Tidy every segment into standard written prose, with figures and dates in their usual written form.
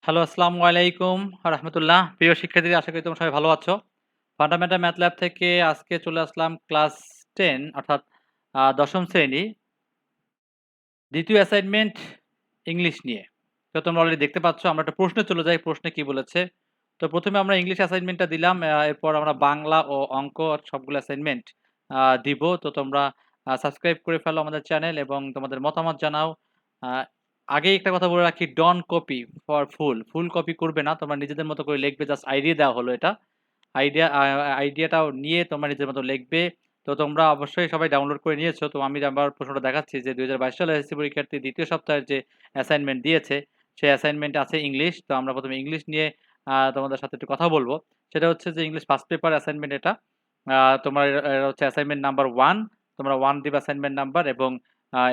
Hello, আসসালামু আলাইকুম রাহমাতুল্লাহ। প্রিয় শিক্ষার্থীরা আশা করি তোমরা সবাই ভালো আছো। ফান্ডামেন্টাল ম্যাথ ল্যাব থেকে আজকে চলে আসলাম ক্লাস 10 অর্থাৎ ১০ম শ্রেণী ২য় অ্যাসাইনমেন্ট ইংলিশ নিয়ে। তো তোমরা অলরেডি দেখতে পাচ্ছ আমরা একটা প্রশ্নে চলে যাই, প্রশ্নে কি বলেছে। তো ১ম এ আমরা ইংলিশ অ্যাসাইনমেন্টটা দিলাম। এরপর আমরা বাংলা ও অঙ্ক সবগুলো অ্যাসাইনমেন্ট দিব। তো তোমরা সাবস্ক্রাইব করে ফেলো আমাদের চ্যানেল এবং তোমাদের মতামত জানাও। আ আগেই একটা কথা বলে রাখি, don't copy for full. Full copy করবে না। তোমরা নিজেদের মতো করে লিখবে। জাস্ট আইডিয়া দেওয়া হলো এটা। আইডিয়াটাও নিয়ে তোমরা নিজের মতো লিখবে। তো তোমরা অবশ্যই সবাই ডাউনলোড করে নিয়েছো। তো আমি আবার প্রশ্নটা দেখাচ্ছি যে ২০২২ সালের এসএসসি পরীক্ষার্থী ২য় সপ্তাহের যে অ্যাসাইনমেন্ট দিয়েছে, সেই অ্যাসাইনমেন্টে আছে ইংলিশ। তো আমরা ১ম এ ইংলিশ নিয়ে তোমাদের সাথে একটু কথা বলব। সেটা হচ্ছে যে ইংলিশ ফার্স্ট পেপার অ্যাসাইনমেন্ট এটা। তোমার এটা হচ্ছে অ্যাসাইনমেন্ট নাম্বার 1। তোমরা 1 দিবা অ্যাসাইনমেন্ট নাম্বার এবং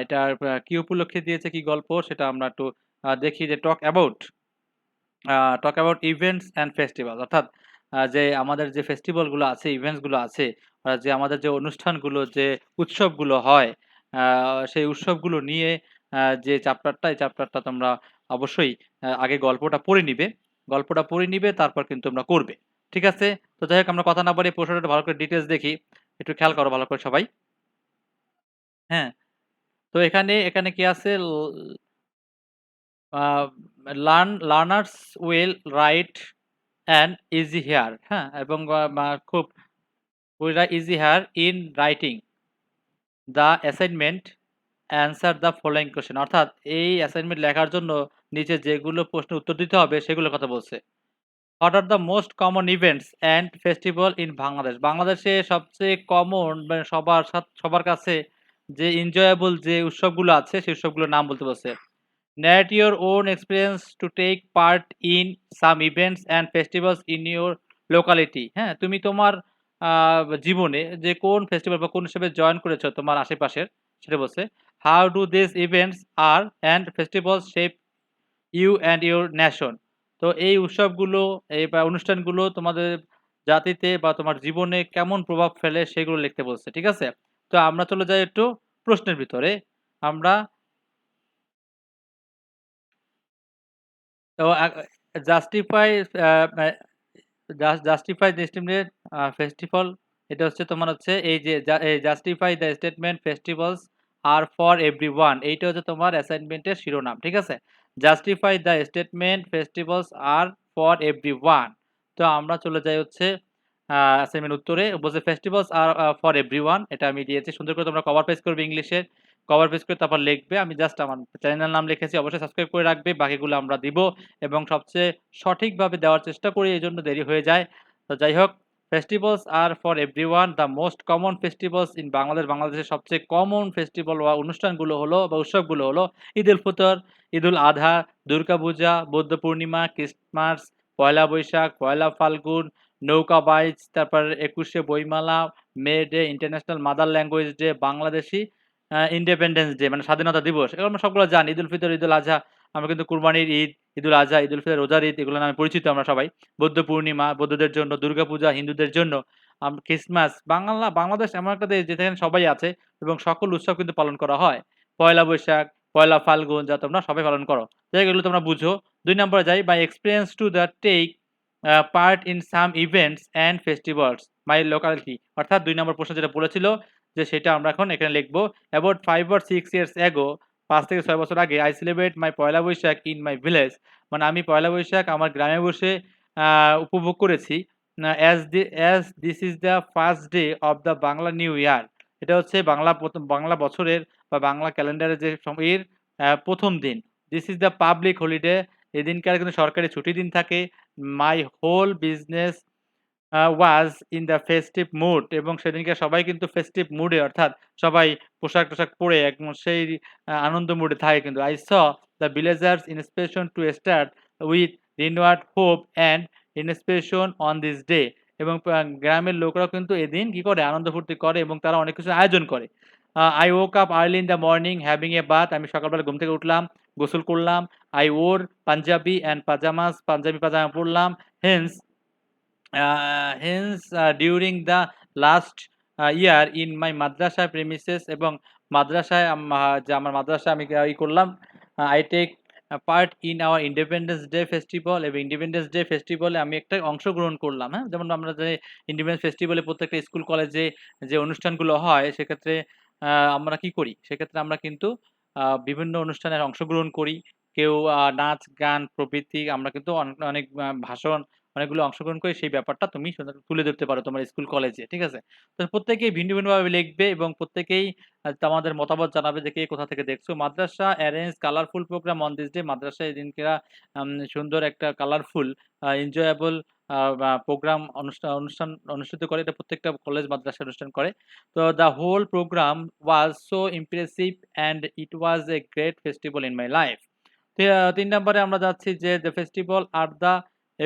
এটার কি উপলক্ষে দিয়েছে, কি গল্প সেটা আমরা একটু দেখি যে talk about events and festival অর্থাৎ যে আমাদের যে ফেস্টিভ্যাল গুলো আছে, ইভেন্টস গুলো আছে, যে আমাদের যে অনুষ্ঠানগুলো, যে উৎসবগুলো হয়, আ সেই উৎসবগুলো নিয়ে যে চ্যাপ্টারটা, এই চ্যাপ্টারটা তোমরা অবশ্যই আগে গল্পটা পড়ে নিবে। গল্পটা পড়ে নিবে তারপর কিন্তু তোমরা করবে। ঠিক আছে? তো যাই হোক আমরা কথা না বাড়িয়ে প্রশ্নটা একটু ভালো করে ডিটেইলস দেখি। একটু খেয়াল করো ভালো করে সবাই। হ্যাঁ? তো এখানে কি আছে? A learners will write an easy here, হ্যাঁ? এবং খুব easy here in writing the assignment answer the following question অর্থাৎ এই অ্যাসাইনমেন্ট লেখার জন্য নিচে যেগুলো প্রশ্নের উত্তর দিতে হবে সেগুলোর কথা বলছে। What are the most common events and festival in Bangladesh? বাংলাদেশে সবচেয়ে কমন মানে সবার কাছে যে এনজয়েবল যে উৎসবগুলো আছে সেই উৎসবগুলোর নাম বলতে বলছে। Narrate your own experience to take part in some events and festivals in your locality. হ্যাঁ? তুমি তোমার জীবনে যে কোন ফেস্টিভাল বা কোন উৎসবে জয়েন করেছো তোমার আশেপাশের সেটা বলছে। How do these events are and festivals shape you and your nation? তো এই উৎসবগুলো বা অনুষ্ঠানগুলো তোমাদের জাতিতে বা তোমার জীবনে কেমন প্রভাব ফেলে সেগুলো লিখতে বলছে। ঠিক আছে? তো আমরা চলে যাই একটু প্রশ্নের ভিতরে। আমরা তো জাস্টিফাই আ মা জাস্টিফাই দ্য স্টেটমেন্ট ফেস্টিভাল এটা হচ্ছে তোমার হচ্ছে এই যে justify the statement festivals are for everyone এইটা হচ্ছে তোমার অ্যাসাইনমেন্টের শিরোনাম। ঠিক আছে? Justify the statement festivals are for everyone. তো আমরা চলে যাই হচ্ছে অ্যাসাইনমেন্ট উত্তরে বলছে ফেস্টিভ্যালস আর ফর এভরিওয়ান এটা আমি দিয়েছি। সুন্দর করে তোমরা কভার পেজ করবে ইংলিশের। কভার পেজ করে তারপর লিখবে। আমি জাস্ট আমার চ্যানেলের নাম লিখেছি। অবশ্যই সাবস্ক্রাইব করে রাখবে। বাকিগুলো আমরা দিব এবং সবচেয়ে সঠিকভাবে দেওয়ার চেষ্টা করি। এজন্য দেরি হয়ে যায়। তো যাই হোক, festivals are for everyone the most common festivals in Bangladesh. বাংলাদেশের সবচেয়ে কমন ফেস্টিভ্যাল বা অনুষ্ঠানগুলো হলো বা উৎসবগুলো হলো ঈদুল ফিতর, ঈদুল আযহা, দুর্গাপূজা, বৌদ্ধ পূর্ণিমা, ক্রিসমাস, পয়লা বৈশাখ, পয়লা ফাল্গুন, নৌকা বাইচ, তারপর ২১শে বইমেলা, May Day, international mother language day, Bangladeshi independence day মানে স্বাধীনতা দিবস। এগুলো আমরা সবগুলো জানি। ঈদুল ফিতর, ঈদুল আযহা, আমরা কিন্তু কুরবানির ঈদ, ঈদুল আযহা, ঈদুল ফিতর, রোজার ঈদ এগুলো নামে পরিচিত আমরা সবাই। বৌদ্ধ পূর্ণিমা বৌদ্ধদের জন্য, দুর্গাপূজা হিন্দুদের জন্য, ক্রিসমাস বাংলাদেশ এমন একটা দেশ যেখানে সবাই আছে এবং সকল উৎসব কিন্তু পালন করা হয়। পয়লা বৈশাখ, পয়লা ফাল্গুন যা তোমরা সবাই পালন করো। যাই হোক এগুলো তোমরা বুঝো। ২ নম্বরে যাই, by experience to the take part in some events and festivals my locality অর্থাৎ ২ নম্বর প্রশ্ন যেটা বলেছিল যে সেটা আমরা এখন এখানে লিখব। অ্যাবাউট 5 or 6 years ago ৫ থেকে ৬ বছর আগে I celebrate my Poila Boishakh in my village মানে আমি পয়লা বৈশাখ আমার গ্রামে বসে আ উপভোগ করেছি। as this is the first day of the Bangla new year এটা হচ্ছে বাংলা বছরের বা বাংলা ক্যালেন্ডারের যে এর ১ম দিন। This is the public holiday এদিনকার কিন্তু সরকারি ছুটির দিন থাকে। My whole business was in the festive mood এবং সেদিনকে সবাই কিন্তু ফেস্টিভ মুডে অর্থাৎ সবাই পোশাক-টোশাক পরে একদম সেই আনন্দ মুডে থাকে কিন্তু। I saw the villagers inspiration to start with renewed hope and inspiration on this day এবং গ্রামের লোকরাও কিন্তু এদিন কি করে আনন্দ ফুর্তি করে এবং তারা অনেক কিছুর আয়োজন করে। I woke up early in the morning having a bath আমি সকালবেলা ঘুম থেকে উঠলাম, গোসল করলাম। I wore panjabi and pajamas panjabi পাজামা পড়লাম। During the last year in my madrasa premises এবং মাদ্রাসায় যে আমার মাদ্রাসায় আমি করলাম I take part in our independence day festival এবং ইন্ডিপেন্ডেন্স ডে ফেস্টিভ্যালে আমি একটা অংশগ্রহণ করলাম, হ্যাঁ? যেমন আমরা যে ইন্ডিপেন্ডেন্স ফেস্টিভ্যালে প্রত্যেকটা স্কুল কলেজে যে অনুষ্ঠানগুলো হয় সেক্ষেত্রে আমরা কি করি? সেক্ষেত্রে আমরা কিন্তু বিভিন্ন অনুষ্ঠানে অংশগ্রহণ করি। কেউ নাচ, গান প্রভৃতি আমরা কিন্তু অনেক ভাষণ অনেকগুলো অংশগ্রহণ করে সেই ব্যাপারটা তুমি সুন্দর তুলে ধরতে পারো তোমার স্কুল কলেজে। ঠিক আছে? তো প্রত্যেকেই ভিন্ন, ভিন্নভাবে লিখবে এবং প্রত্যেকেই তোমাদের মতামত জানাবে যে কে কোথা থেকে দেখছো। Madrasa arrange colourful programme on this day. মাদ্রাসায় এদিনকেরা সুন্দর একটা কালারফুল এনজয়েবল বা প্রোগ্রাম অনুষ্ঠান অনুষ্ঠিত করে। এটা প্রত্যেকটা কলেজ মাদ্রাসায় অনুষ্ঠান করে। তো the whole programme was so impressive and it was a great festival in my life. ৩ নম্বরে আমরা যাচ্ছি যে দ্য ফেস্টিভ্যাল আর the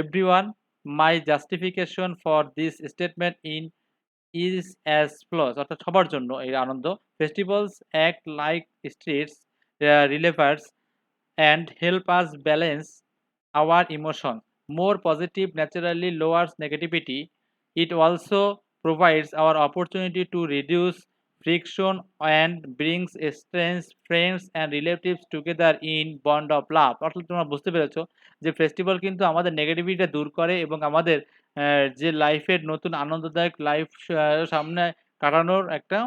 everyone my justification for this statement is as follows অর্থাৎ সবার জন্য এই আনন্দ। Festivals act like streets relievers and help us balance our emotion. More positive naturally lowers negativity. It also provides our opportunity to reduce friction and brings strange friends and relatives together in bond of love. অর্থাৎ তোমরা বুঝতে পেরেছো যে festival কিন্তু আমাদের নেগেটিভিটিটা দূর করে এবং আমাদের যে লাইফের নতুন আনন্দদায়ক লাইফ সামনে কাটানোর একটা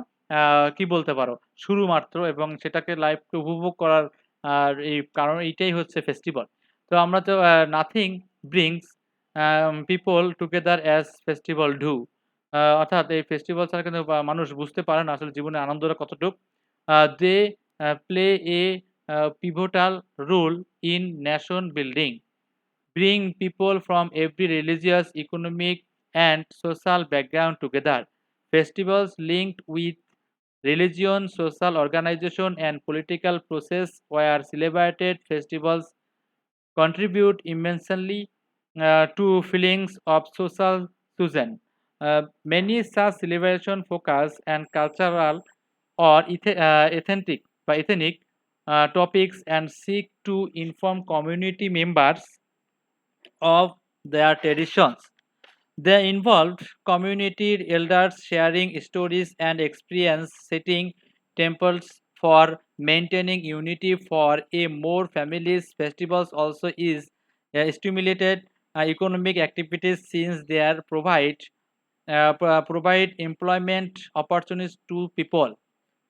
কি বলতে পারো শুরু মাত্র এবং সেটাকে লাইফকে উপভোগ করার আর এই কারণ এইটাই হচ্ছে ফেস্টিভ্যাল। তো আমরা তো nothing brings people together as festival do. অর্থাৎ এই ফেস্টিভ্যাল ছাড়া কিন্তু মানুষ বুঝতে পারে না আসলে জীবনের আনন্দটা কতটুক। They play a pivotal role in nation building, bring people from every religious, economic, and social background together. Festivals linked with religion, social organization, and political process were celebrated. Festivals contribute immensely to feelings of social cohesion. Many such celebrations focus and cultural or ethnic topics and seek to inform community members of their traditions. They involved community elders sharing stories and experience, setting temples for maintaining unity for a more families. Festivals also is stimulated economic activities since they are provide employment opportunities to people.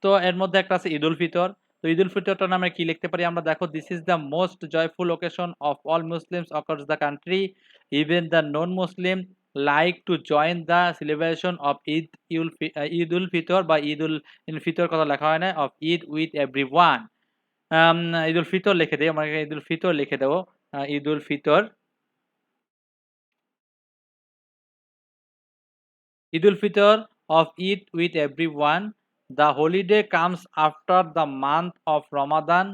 তো এর মধ্যে একটা আছে ঈদুল ফিতর। তো ঈদুল ফিতরটা নামে কি লিখতে পারি আমরা দেখো this is the most joyful occasion of all Muslims across the country. Even the non-Muslim like to join the celebration of ঈদুল ফিতর বা ঈদুল ফিতর কথা লেখা হয় না of Eid with everyone. ঈদুল ফিতর লিখে দেই আমরা ঈদুল ফিতর লিখে দেবো ঈদুল Fitr Eid al-Fitr of Eid with everyone. The holiday comes after the month of Ramadan,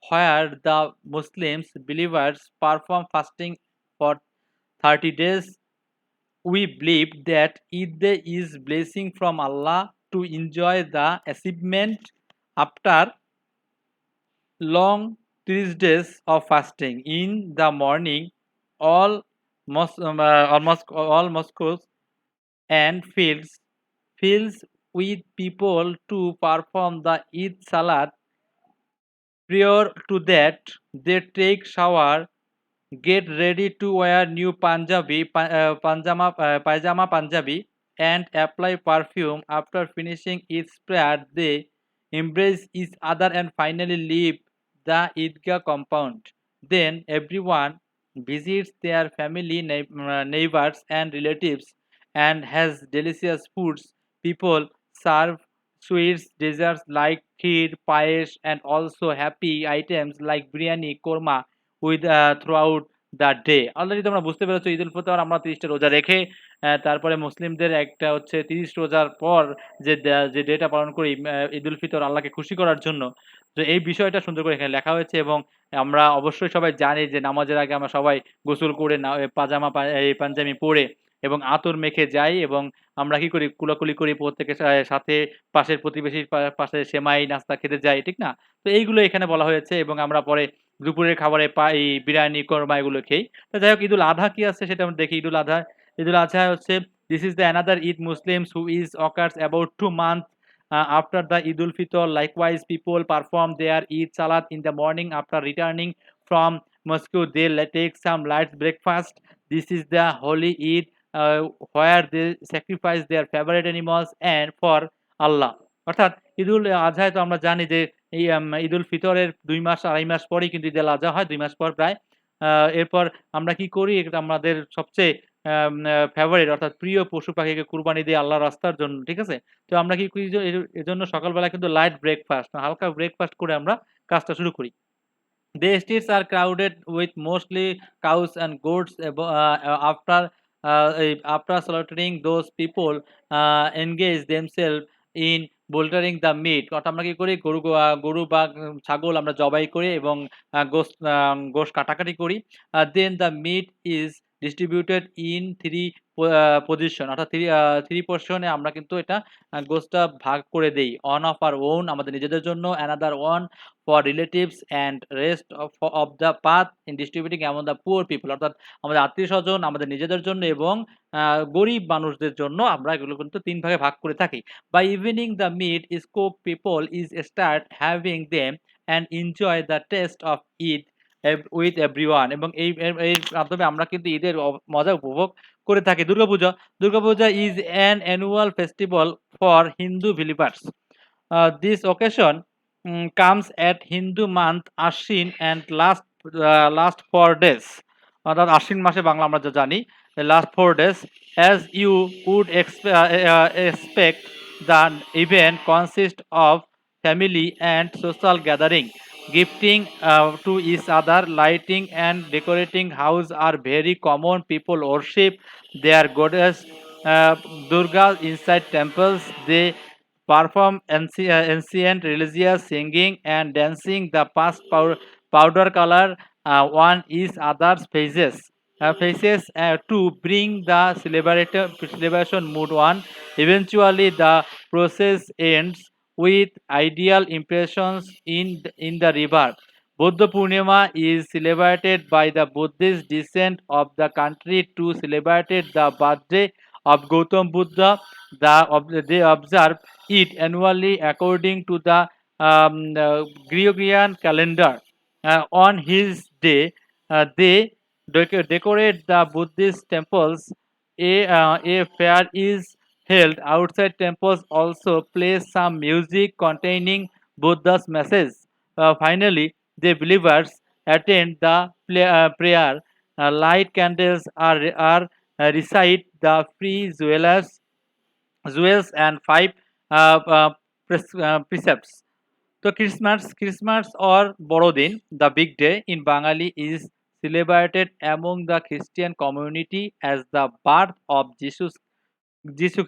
where the Muslims believers perform fasting for 30 days. We believe that Eid is blessing from Allah to enjoy the achievement after long 30 days of fasting. In the morning, almost all mosques and fields with people to perform the Eid Salat. Prior to that, they take shower, get ready to wear new pajama Punjabi, and apply perfume. After finishing each prayer, they embrace each other and finally leave the Eidgah compound. Then everyone visits their family, neighbors, and relatives and has delicious foods. People serve sweets, desserts like kheer, payesh, and also happy items like biryani, korma with throughout the day. Already তোমরা বুঝতে পেরেছো ঈদুল ফিতর আমরা ৩০ টা রোজা রেখে তারপরে মুসলিমদের একটা হচ্ছে ৩০ রোজার পর যে ডেটা পালন করি ঈদুল ফিতর আল্লাহকে খুশি করার জন্য। তো এই বিষয়টা সুন্দর করে এখানে লেখা হয়েছে এবং আমরা অবশ্যই সবাই জানি যে নামাজের আগে আমরা সবাই গোসল করে এই পাঞ্জাবি পরে এবং আতর মেখে যাই এবং আমরা কি করি কুলাকুলি করি প্রত্যেকের সাথে পাশের প্রতিবেশীর পাশে সেমাই নাস্তা খেতে যাই, ঠিক না? তো এইগুলো এখানে বলা হয়েছে এবং আমরা পরে দুপুরের খাবারে পাই বিরিয়ানি, কোরমা এগুলো খেই। তো যাই হোক ঈদুল আধা কি আছে সেটা আমরা দেখি। ঈদুল আজহা হচ্ছে this is the another Eid Muslims who is occurs about 2 months after the Eid ul Fitr. Likewise, people perform their Eid Salat in the morning after returning from Moscow, they take some light breakfast. This is the holy Eid, where they sacrifice their favorite animals and for Allah. অর্থাৎ ঈদুল আজহায় তো আমরা জানি যে এই ঈদুল ফিতরের ২ মাস ২.৫ মাস পরেই কিন্তু ঈদুল আজহা হয়, ২ মাস পর প্রায়। এরপর আমরা কি করি? এটা আমাদের সবচেয়ে ফেভারিট অর্থাৎ প্রিয় পশু পাখিকে কুরবানি দেই আল্লাহর রাস্তার জন্য। ঠিক আছে? তো আমরা কি করি যে এজন্য সকালবেলা কিন্তু লাইট ব্রেকফাস্ট, হালকা ব্রেকফাস্ট করে আমরা কাজটা শুরু করি। The estates are crowded with mostly cows and goats. After slaughtering, those people engage themselves in boltering the meat. অর্থাৎ আমরা কি করি? গরু বা ছাগল আমরা জবাই করি এবং গোশত কাটাকাটি করি। Then the meat is distributed in 3 position, অর্থাৎ 3 পোরশনে আমরা কিন্তু এটা গোশতটা ভাগ করে দেই। One of our own, আমাদের নিজেদের জন্য, another one for relatives, and rest of the path in distributing among the poor people. অর্থাৎ আমাদের আত্মীয়স্বজন, আমাদের নিজেদের জন্য এবং গরিব মানুষদের জন্য আমরা এগুলো কিন্তু ৩ ভাগে ভাগ করে থাকি। By evening the meat is cooked, people is start having them and enjoy the taste of Eid with everyone. এবং এর মাধ্যমে আমরা কিন্তু ঈদের মজা উপভোগ করে থাকি। Durga Puja is an annual festival for Hindu believers. This occasion comes at Hindu month Ashwin and last 4 days. অর্থাৎ আশ্বিন মাসে বাংলা আমরা যা জানি, last 4 days. As you would expect, the event consists of family and social gathering. Gifting to each other, lighting and decorating house are very common. People worship their goddess Durga inside temples. They perform ancient religious singing and dancing. The past powder color one each other's faces to bring the celebration mood on. Eventually, the process ends with ideal impressions in the river. Buddha Purnima is celebrated by the Buddhist descent of the country to celebrate the birthday of Gautam Buddha. They observe it annually according to the Gregorian calendar. On his day, they decorate the Buddhist temples. A fair is held outside temples, also plays some music containing Buddha's message. Finally, the believers attend the prayer, light candles, are recite the free jewels and 5 precepts. So Christmas or Borodin, the big day in Bengali, is celebrated among the Christian community as the birth of Jesus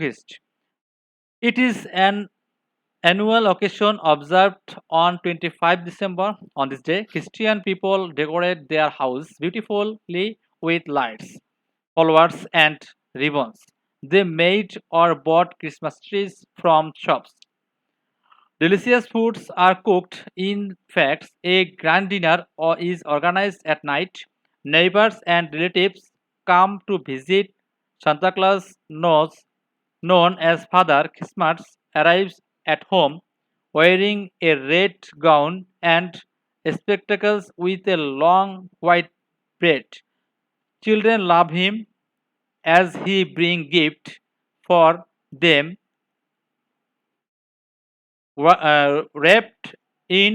Christ. It is an annual occasion observed on 25 December. On this day, Christian people decorate their house beautifully with lights, flowers, and ribbons. They made or bought Christmas trees from shops. Delicious foods are cooked. In fact, a grand dinner is organized at night. Neighbors and relatives come to visit. Santa Claus, known as Father Christmas, arrives at home wearing a red gown and spectacles with a long white beard. Children love him as he brings gifts for them wrapped in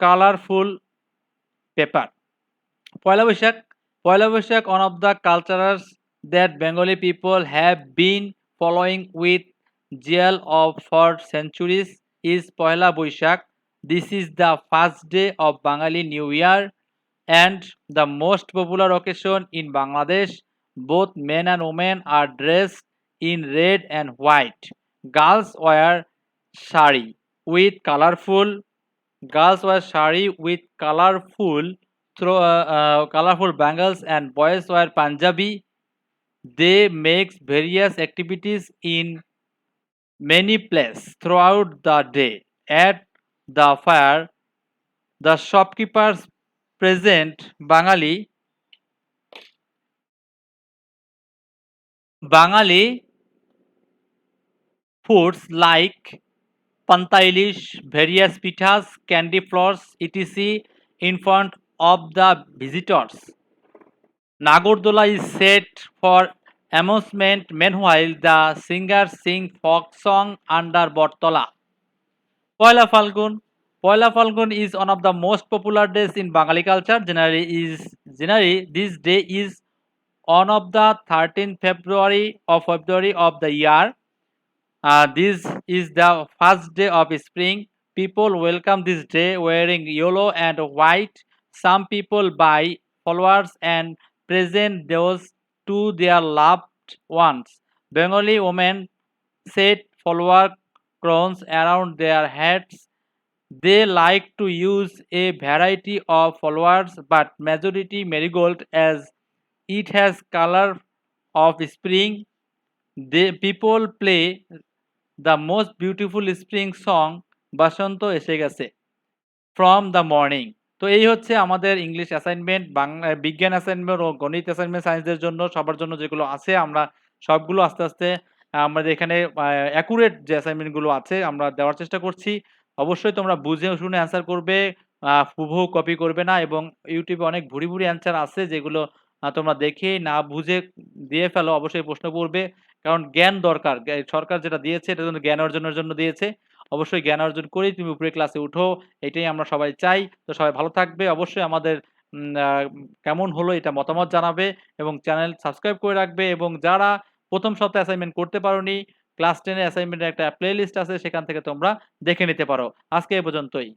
colorful paper. Poila Boishakh one of the cultures that Bengali people have been following with zeal for centuries is Poila Boishak. This is the first day of Bengali New Year and the most popular occasion in Bangladesh. Both men and women are dressed in red and white. Girls wear sari with colorful colorful bangles, and boys wear Punjabi. They make various activities in many places throughout the day. At the fair, the shopkeepers present Bangali foods like panta ilish, various pitas, candy floss, etc. in front of the visitors. Nagardola is set for amusement meanwhile the singers sing folk song under Bortola. Poila Falgun. Poila Falgun is one of the most popular days in Bengali culture. Generally this day is on of the 13th February of the year. This is the first day of spring. People welcome this day wearing yellow and white. Some people buy flowers and present those to their loved ones. Bengali women set flower crowns around their heads. They like to use a variety of flowers, but majority marigold as it has color of spring. The people play the most beautiful spring song বসন্ত এসে গেছে from the morning. তো এই হচ্ছে আমাদের English assignment, Bangla বিজ্ঞান assignment ও গণিত assignment সায়েন্সদের জন্য সবার জন্য যেগুলো আছে আমরা সবগুলো আস্তে আস্তে আমাদের এখানে অ্যাকুরেট যে অ্যাসাইনমেন্টগুলো আছে আমরা দেওয়ার চেষ্টা করছি। অবশ্যই তোমরা বুঝে শুনে অ্যান্সার করবে, হুবহু কপি করবে না এবং ইউটিউবে অনেক ভুরি, ভুরি অ্যান্সার আছে যেগুলো তোমরা দেখে না বুঝে দিয়ে ফেলো। অবশ্যই প্রশ্ন করবে। কারণ জ্ঞান দরকার। সরকার যেটা দিয়েছে এটা কিন্তু জ্ঞান অর্জনের জন্য দিয়েছে। অবশ্যই জ্ঞান অর্জন করেই তুমি উপরে ক্লাসে উঠো। এটাই আমরা সবাই চাই। তো সবাই ভালো থাকবে। অবশ্যই আমাদের উম আ কেমন হলো এটা মতামত জানাবে এবং চ্যানেল সাবস্ক্রাইব করে রাখবে এবং যারা ১ম সপ্তাহে অ্যাসাইনমেন্ট করতে পারোনি, ক্লাস 10 এর অ্যাসাইনমেন্টের একটা প্লেলিস্ট আছে সেখান থেকে তোমরা দেখে নিতে পারো। আজকে এ পর্যন্তই।